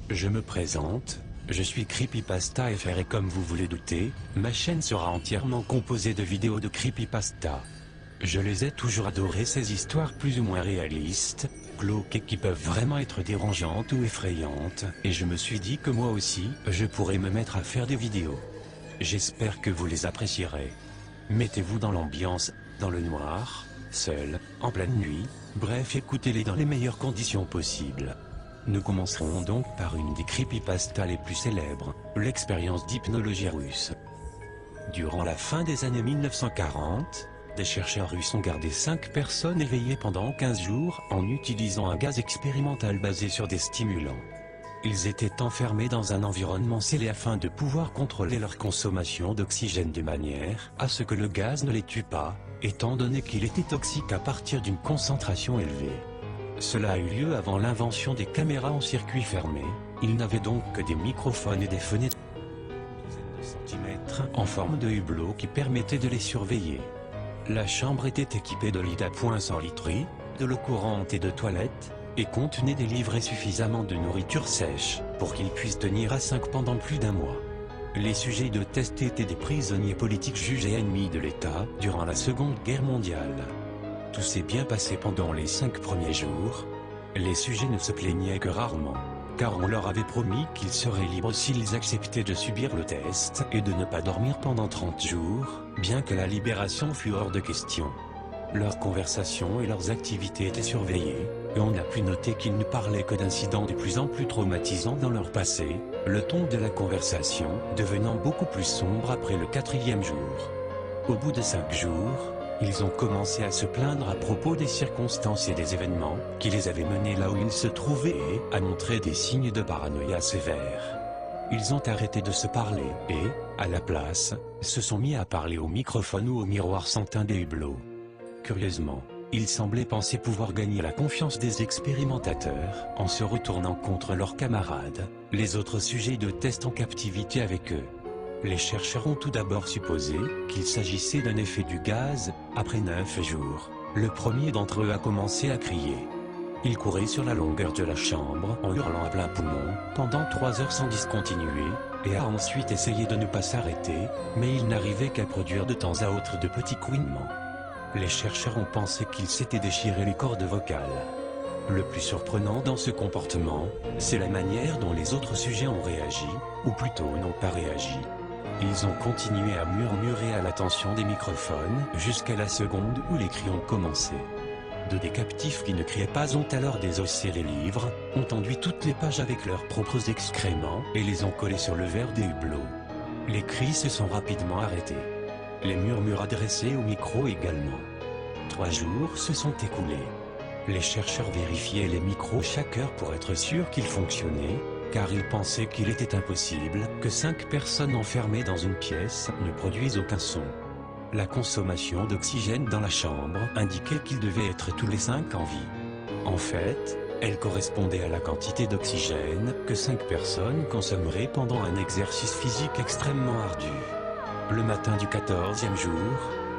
Je me présente, je suis Creepypasta FR et comme vous vous le doutez, ma chaîne sera entièrement composée de vidéos de creepypasta. Je les ai toujours adorées, ces histoires plus ou moins réalistes, glauques et qui peuvent vraiment être dérangeantes ou effrayantes, et je me suis dit que moi aussi, je pourrais me mettre à faire des vidéos. J'espère que vous les apprécierez. Mettez-vous dans l'ambiance, dans le noir, seul, en pleine nuit, bref écoutez-les dans les meilleures conditions possibles. Nous commencerons donc par une des creepypastas les plus célèbres, l'expérience d'hypnologie russe. Durant la fin des années 1940, des chercheurs russes ont gardé 5 personnes éveillées pendant 15 jours en utilisant un gaz expérimental basé sur des stimulants. Ils étaient enfermés dans un environnement scellé afin de pouvoir contrôler leur consommation d'oxygène de manière à ce que le gaz ne les tue pas, étant donné qu'il était toxique à partir d'une concentration élevée. Cela a eu lieu avant l'invention des caméras en circuit fermé, ils n'avaient donc que des microphones et des fenêtres de centimètres en forme de hublot qui permettaient de les surveiller. La chambre était équipée de lits à poings sans literie, de l'eau courante et de toilettes, et contenait des livrets suffisamment de nourriture sèche, pour qu'ils puissent tenir à 5 pendant plus d'un mois. Les sujets de test étaient des prisonniers politiques jugés ennemis de l'État durant la Seconde Guerre mondiale. Tout s'est bien passé pendant les 5 premiers jours. Les sujets ne se plaignaient que rarement, car on leur avait promis qu'ils seraient libres s'ils acceptaient de subir le test et de ne pas dormir pendant 30 jours, bien que la libération fût hors de question. Leurs conversations et leurs activités étaient surveillées, et on a pu noter qu'ils ne parlaient que d'incidents de plus en plus traumatisants dans leur passé, le ton de la conversation devenant beaucoup plus sombre après le 4e jour. Au bout de 5 jours, ils ont commencé à se plaindre à propos des circonstances et des événements qui les avaient menés là où ils se trouvaient et à montrer des signes de paranoïa sévères. Ils ont arrêté de se parler et, à la place, se sont mis à parler au microphone ou au miroir sans teint des hublots. Curieusement, ils semblaient penser pouvoir gagner la confiance des expérimentateurs en se retournant contre leurs camarades, les autres sujets de test en captivité avec eux. Les chercheurs ont tout d'abord supposé qu'il s'agissait d'un effet du gaz. Après 9 jours, le premier d'entre eux a commencé à crier. Il courait sur la longueur de la chambre en hurlant à plein poumon pendant 3 heures sans discontinuer, et a ensuite essayé de ne pas s'arrêter, mais il n'arrivait qu'à produire de temps à autre de petits couinements. Les chercheurs ont pensé qu'il s'était déchiré les cordes vocales. Le plus surprenant dans ce comportement, c'est la manière dont les autres sujets ont réagi, ou plutôt n'ont pas réagi. Ils ont continué à murmurer à l'attention des microphones jusqu'à la seconde où les cris ont commencé. 2 des captifs qui ne criaient pas ont alors désossé les livres, ont enduit toutes les pages avec leurs propres excréments et les ont collés sur le verre des hublots. Les cris se sont rapidement arrêtés. Les murmures adressés au micro également. 3 jours se sont écoulés. Les chercheurs vérifiaient les micros chaque heure pour être sûrs qu'ils fonctionnaient, car ils pensaient qu'il était impossible que 5 personnes enfermées dans une pièce ne produisent aucun son. La consommation d'oxygène dans la chambre indiquait qu'ils devaient être tous les 5 en vie. En fait, elle correspondait à la quantité d'oxygène que 5 personnes consommeraient pendant un exercice physique extrêmement ardu. Le matin du 14e jour,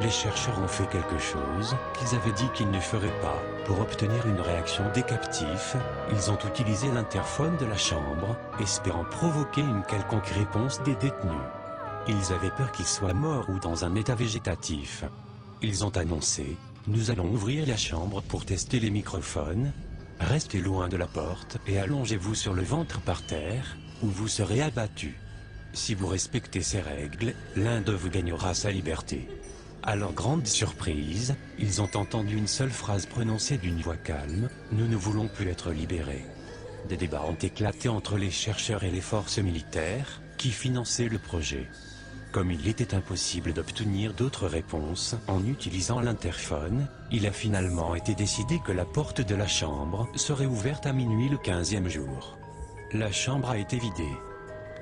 les chercheurs ont fait quelque chose qu'ils avaient dit qu'ils ne feraient pas. Pour obtenir une réaction des captifs, ils ont utilisé l'interphone de la chambre, espérant provoquer une quelconque réponse des détenus. Ils avaient peur qu'ils soient morts ou dans un état végétatif. Ils ont annoncé « Nous allons ouvrir la chambre pour tester les microphones. Restez loin de la porte et allongez-vous sur le ventre par terre, ou vous serez abattus. Si vous respectez ces règles, l'un d'eux vous gagnera sa liberté. » À leur grande surprise, ils ont entendu une seule phrase prononcée d'une voix calme, « Nous ne voulons plus être libérés ». Des débats ont éclaté entre les chercheurs et les forces militaires, qui finançaient le projet. Comme il était impossible d'obtenir d'autres réponses en utilisant l'interphone, il a finalement été décidé que la porte de la chambre serait ouverte à minuit le 15e jour. La chambre a été vidée.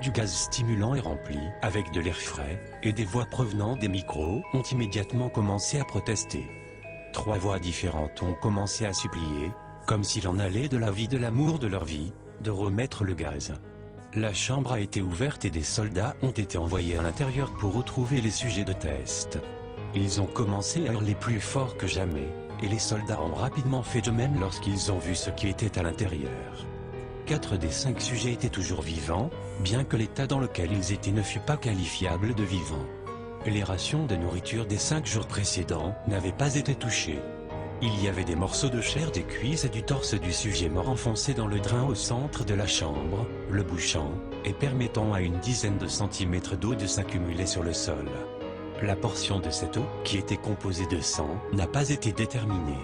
Du gaz stimulant est rempli avec de l'air frais, et des voix provenant des micros ont immédiatement commencé à protester. 3 voix différentes ont commencé à supplier, comme s'il en allait de la vie de l'amour de leur vie, de remettre le gaz. La chambre a été ouverte et des soldats ont été envoyés à l'intérieur pour retrouver les sujets de test. Ils ont commencé à hurler plus fort que jamais, et les soldats ont rapidement fait de même lorsqu'ils ont vu ce qui était à l'intérieur. 4 des 5 sujets étaient toujours vivants, bien que l'état dans lequel ils étaient ne fût pas qualifiable de vivant. Les rations de nourriture des 5 jours précédents n'avaient pas été touchées. Il y avait des morceaux de chair des cuisses et du torse du sujet mort enfoncés dans le drain au centre de la chambre, le bouchant, et permettant à une dizaine de centimètres d'eau de s'accumuler sur le sol. La portion de cette eau, qui était composée de sang, n'a pas été déterminée.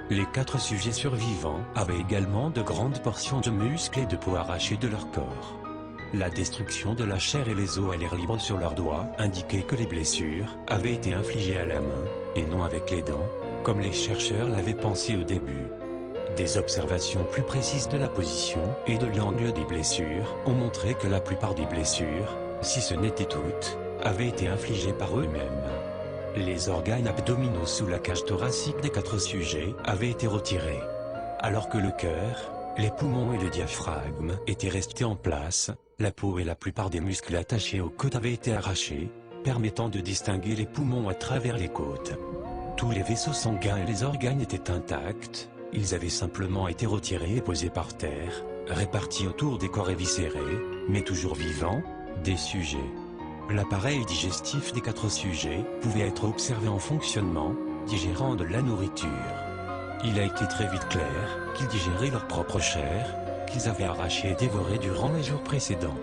Les 4 sujets survivants avaient également de grandes portions de muscles et de peau arrachées de leur corps. La destruction de la chair et les os à l'air libre sur leurs doigts indiquait que les blessures avaient été infligées à la main, et non avec les dents, comme les chercheurs l'avaient pensé au début. Des observations plus précises de la position et de l'angle des blessures ont montré que la plupart des blessures, si ce n'était toutes, avaient été infligées par eux-mêmes. Les organes abdominaux sous la cage thoracique des 4 sujets avaient été retirés. Alors que le cœur, les poumons et le diaphragme étaient restés en place, la peau et la plupart des muscles attachés aux côtes avaient été arrachés, permettant de distinguer les poumons à travers les côtes. Tous les vaisseaux sanguins et les organes étaient intacts, ils avaient simplement été retirés et posés par terre, répartis autour des corps éviscérés, mais toujours vivants, des sujets. L'appareil digestif des 4 sujets pouvait être observé en fonctionnement, digérant de la nourriture. Il a été très vite clair qu'ils digéraient leur propre chair, qu'ils avaient arrachée et dévorée durant les jours précédents.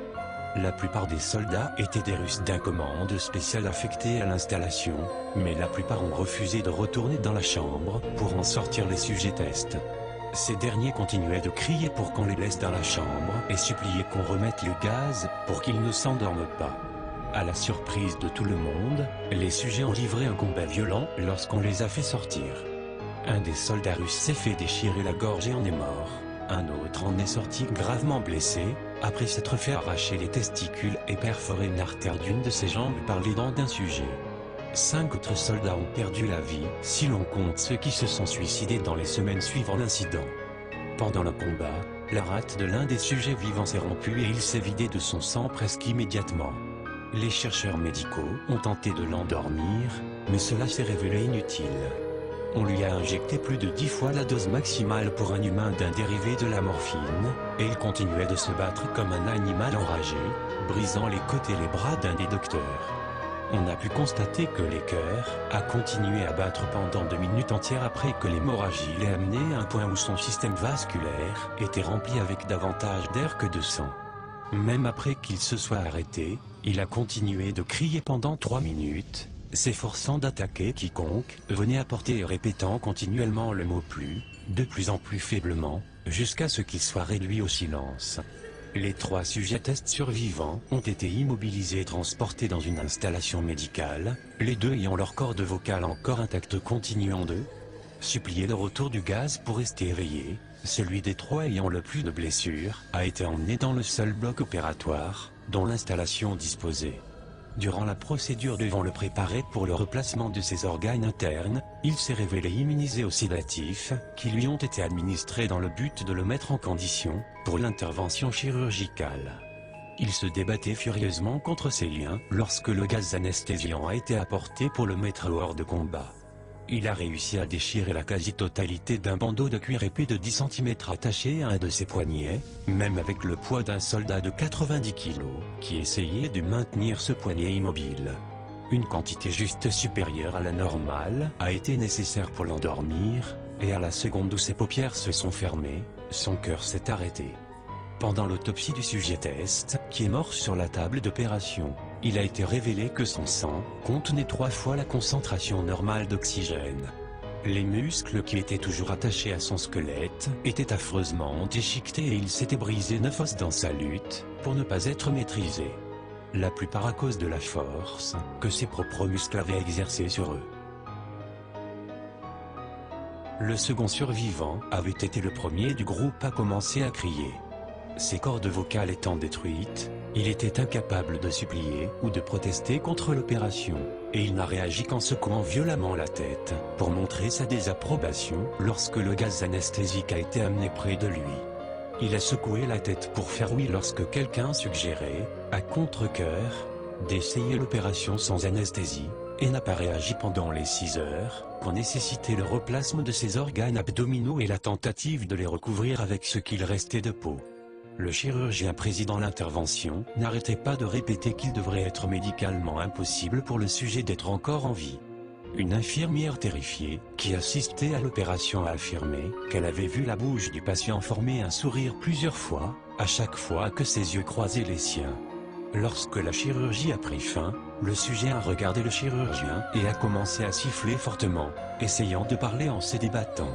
La plupart des soldats étaient des Russes d'un commande spécial affecté à l'installation, mais la plupart ont refusé de retourner dans la chambre pour en sortir les sujets tests. Ces derniers continuaient de crier pour qu'on les laisse dans la chambre et suppliaient qu'on remette le gaz pour qu'ils ne s'endorment pas. À la surprise de tout le monde, les sujets ont livré un combat violent lorsqu'on les a fait sortir. Un des soldats russes s'est fait déchirer la gorge et en est mort. Un autre en est sorti gravement blessé, après s'être fait arracher les testicules et perforer une artère d'une de ses jambes par les dents d'un sujet. 5 autres soldats ont perdu la vie, si l'on compte ceux qui se sont suicidés dans les semaines suivant l'incident. Pendant le combat, la rate de l'un des sujets vivants s'est rompue et il s'est vidé de son sang presque immédiatement. Les chercheurs médicaux ont tenté de l'endormir, mais cela s'est révélé inutile. On lui a injecté plus de 10 fois la dose maximale pour un humain d'un dérivé de la morphine, et il continuait de se battre comme un animal enragé, brisant les côtes et les bras d'un des docteurs. On a pu constater que les cœurs a continué à battre pendant 2 minutes entières après que l'hémorragie l'ait amené à un point où son système vasculaire était rempli avec davantage d'air que de sang. Même après qu'il se soit arrêté, il a continué de crier pendant 3 minutes, s'efforçant d'attaquer quiconque venait apporter et répétant continuellement le mot plus, de plus en plus faiblement, jusqu'à ce qu'il soit réduit au silence. Les 3 sujets tests survivants ont été immobilisés et transportés dans une installation médicale, les 2 ayant leur corde vocale encore intacte continuant de supplier le retour du gaz pour rester éveillé. Celui des 3 ayant le plus de blessures a été emmené dans le seul bloc opératoire, dont l'installation disposait. Durant la procédure devant le préparer pour le replacement de ses organes internes, il s'est révélé immunisé aux sédatifs, qui lui ont été administrés dans le but de le mettre en condition pour l'intervention chirurgicale. Il se débattait furieusement contre ces liens lorsque le gaz anesthésiant a été apporté pour le mettre hors de combat. Il a réussi à déchirer la quasi-totalité d'un bandeau de cuir épais de 10 cm attaché à un de ses poignets, même avec le poids d'un soldat de 90 kg, qui essayait de maintenir ce poignet immobile. Une quantité juste supérieure à la normale a été nécessaire pour l'endormir, et à la seconde où ses paupières se sont fermées, son cœur s'est arrêté. Pendant l'autopsie du sujet test, qui est mort sur la table d'opération, il a été révélé que son sang contenait 3 fois la concentration normale d'oxygène. Les muscles qui étaient toujours attachés à son squelette étaient affreusement déchiquetés et il s'était brisé 9 os dans sa lutte pour ne pas être maîtrisé. La plupart à cause de la force que ses propres muscles avaient exercée sur eux. Le second survivant avait été le premier du groupe à commencer à crier. Ses cordes vocales étant détruites, il était incapable de supplier ou de protester contre l'opération, et il n'a réagi qu'en secouant violemment la tête pour montrer sa désapprobation lorsque le gaz anesthésique a été amené près de lui. Il a secoué la tête pour faire oui lorsque quelqu'un suggérait, à contre-cœur, d'essayer l'opération sans anesthésie, et n'a pas réagi pendant les 6 heures, qu'ont nécessité le replacement de ses organes abdominaux et la tentative de les recouvrir avec ce qu'il restait de peau. Le chirurgien présidant l'intervention n'arrêtait pas de répéter qu'il devrait être médicalement impossible pour le sujet d'être encore en vie. Une infirmière terrifiée, qui assistait à l'opération a affirmé qu'elle avait vu la bouche du patient former un sourire plusieurs fois, à chaque fois que ses yeux croisaient les siens. Lorsque la chirurgie a pris fin, le sujet a regardé le chirurgien et a commencé à siffler fortement, essayant de parler en se débattant.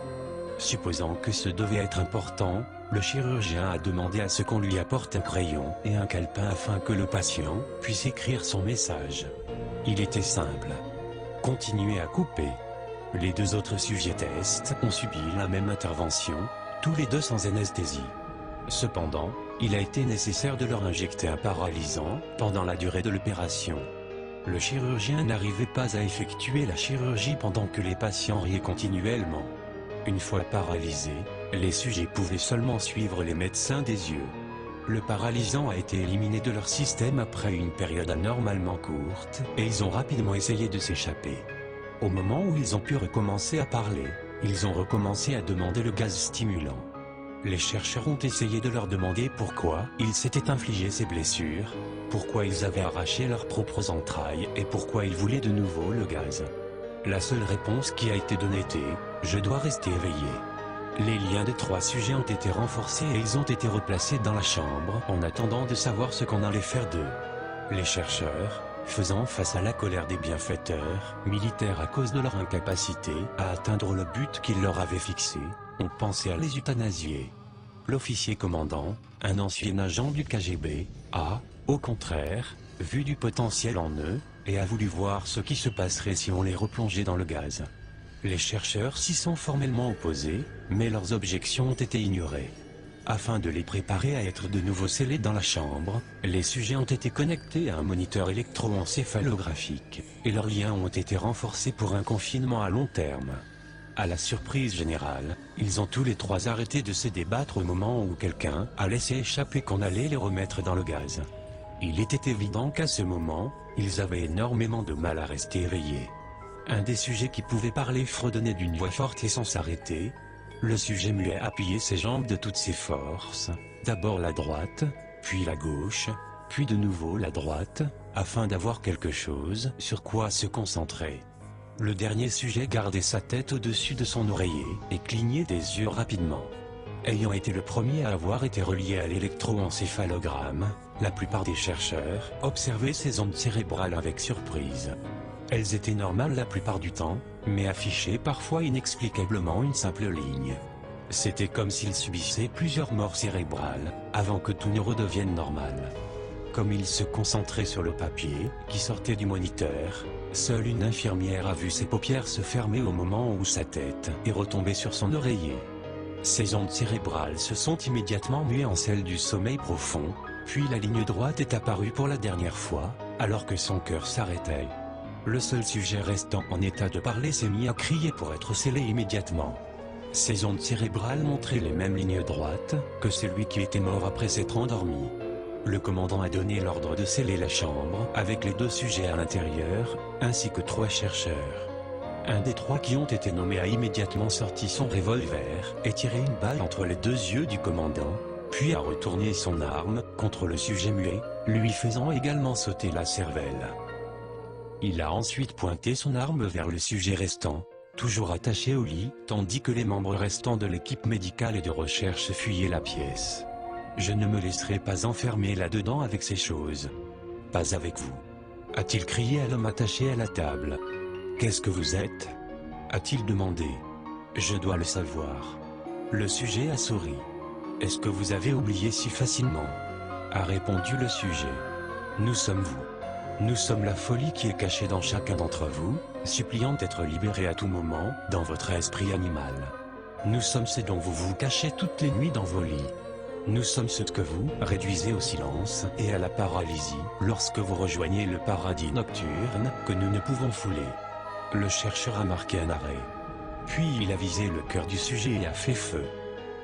Supposant que ce devait être important, le chirurgien a demandé à ce qu'on lui apporte un crayon et un calepin afin que le patient puisse écrire son message. Il était simple. Continuez à couper. Les deux autres sujets tests ont subi la même intervention, tous les deux sans anesthésie. Cependant, il a été nécessaire de leur injecter un paralysant pendant la durée de l'opération. Le chirurgien n'arrivait pas à effectuer la chirurgie pendant que les patients riaient continuellement. Une fois paralysés, les sujets pouvaient seulement suivre les médecins des yeux. Le paralysant a été éliminé de leur système après une période anormalement courte, et ils ont rapidement essayé de s'échapper. Au moment où ils ont pu recommencer à parler, ils ont recommencé à demander le gaz stimulant. Les chercheurs ont essayé de leur demander pourquoi ils s'étaient infligés ces blessures, pourquoi ils avaient arraché leurs propres entrailles et pourquoi ils voulaient de nouveau le gaz. La seule réponse qui a été donnée était « Je dois rester éveillé ». Les liens des trois sujets ont été renforcés et ils ont été replacés dans la chambre en attendant de savoir ce qu'on allait faire d'eux. Les chercheurs, faisant face à la colère des bienfaiteurs militaires à cause de leur incapacité à atteindre le but qu'ils leur avaient fixé, ont pensé à les euthanasier. L'officier commandant, un ancien agent du KGB, a, au contraire, vu du potentiel en eux, et a voulu voir ce qui se passerait si on les replongeait dans le gaz. Les chercheurs s'y sont formellement opposés, mais leurs objections ont été ignorées. Afin de les préparer à être de nouveau scellés dans la chambre, les sujets ont été connectés à un moniteur électroencéphalographique, et leurs liens ont été renforcés pour un confinement à long terme. À la surprise générale, ils ont tous les trois arrêté de se débattre au moment où quelqu'un a laissé échapper qu'on allait les remettre dans le gaz. Il était évident qu'à ce moment, ils avaient énormément de mal à rester éveillés. Un des sujets qui pouvait parler fredonnait d'une voix forte et sans s'arrêter. Le sujet muet appuyait ses jambes de toutes ses forces, d'abord la droite, puis la gauche, puis de nouveau la droite, afin d'avoir quelque chose sur quoi se concentrer. Le dernier sujet gardait sa tête au-dessus de son oreiller et clignait des yeux rapidement. Ayant été le premier à avoir été relié à l'électroencéphalogramme, la plupart des chercheurs observaient ces ondes cérébrales avec surprise. Elles étaient normales la plupart du temps, mais affichaient parfois inexplicablement une simple ligne. C'était comme s'ils subissaient plusieurs morts cérébrales, avant que tout ne redevienne normal. Comme ils se concentraient sur le papier, qui sortait du moniteur, seule une infirmière a vu ses paupières se fermer au moment où sa tête est retombée sur son oreiller. Ces ondes cérébrales se sont immédiatement muées en celles du sommeil profond, puis la ligne droite est apparue pour la dernière fois, alors que son cœur s'arrêtait. Le seul sujet restant en état de parler s'est mis à crier pour être scellé immédiatement. Ces ondes cérébrales montraient les mêmes lignes droites que celui qui était mort après s'être endormi. Le commandant a donné l'ordre de sceller la chambre avec les deux sujets à l'intérieur, ainsi que 3 chercheurs. Un des 3 qui ont été nommés a immédiatement sorti son revolver et tiré une balle entre les 2 yeux du commandant, puis a retourné son arme contre le sujet muet, lui faisant également sauter la cervelle. Il a ensuite pointé son arme vers le sujet restant, toujours attaché au lit, tandis que les membres restants de l'équipe médicale et de recherche fuyaient la pièce. Je ne me laisserai pas enfermer là-dedans avec ces choses. Pas avec vous. A-t-il crié à l'homme attaché à la table. Qu'est-ce que vous êtes? A-t-il demandé. Je dois le savoir. Le sujet a souri. Est-ce que vous avez oublié si facilement? A répondu le sujet. Nous sommes vous. Nous sommes la folie qui est cachée dans chacun d'entre vous, suppliant d'être libéré à tout moment, dans votre esprit animal. Nous sommes ce dont vous vous cachez toutes les nuits dans vos lits. Nous sommes ce que vous réduisez au silence et à la paralysie, lorsque vous rejoignez le paradis nocturne que nous ne pouvons fouler. Le chercheur a marqué un arrêt. Puis il a visé le cœur du sujet et a fait feu.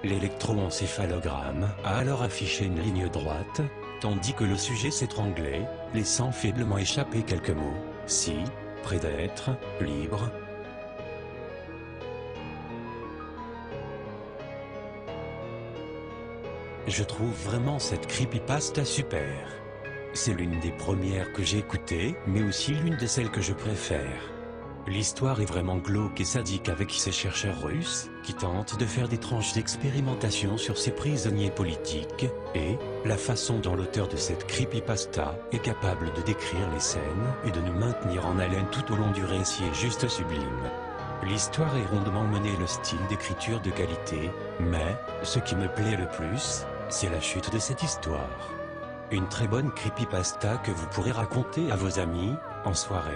L'électroencéphalogramme a alors affiché une ligne droite, tandis que le sujet s'étranglait, laissant faiblement échapper quelques mots. Si, près d'être, libre. Je trouve vraiment cette creepypasta super. C'est l'une des premières que j'ai écoutées, mais aussi l'une de celles que je préfère. L'histoire est vraiment glauque et sadique avec ces chercheurs russes, qui tentent de faire d'étranges expérimentations sur ces prisonniers politiques, et la façon dont l'auteur de cette creepypasta est capable de décrire les scènes et de nous maintenir en haleine tout au long du récit est juste sublime. L'histoire est rondement menée, le style d'écriture de qualité, mais ce qui me plaît le plus, c'est la chute de cette histoire. Une très bonne creepypasta que vous pourrez raconter à vos amis, en soirée.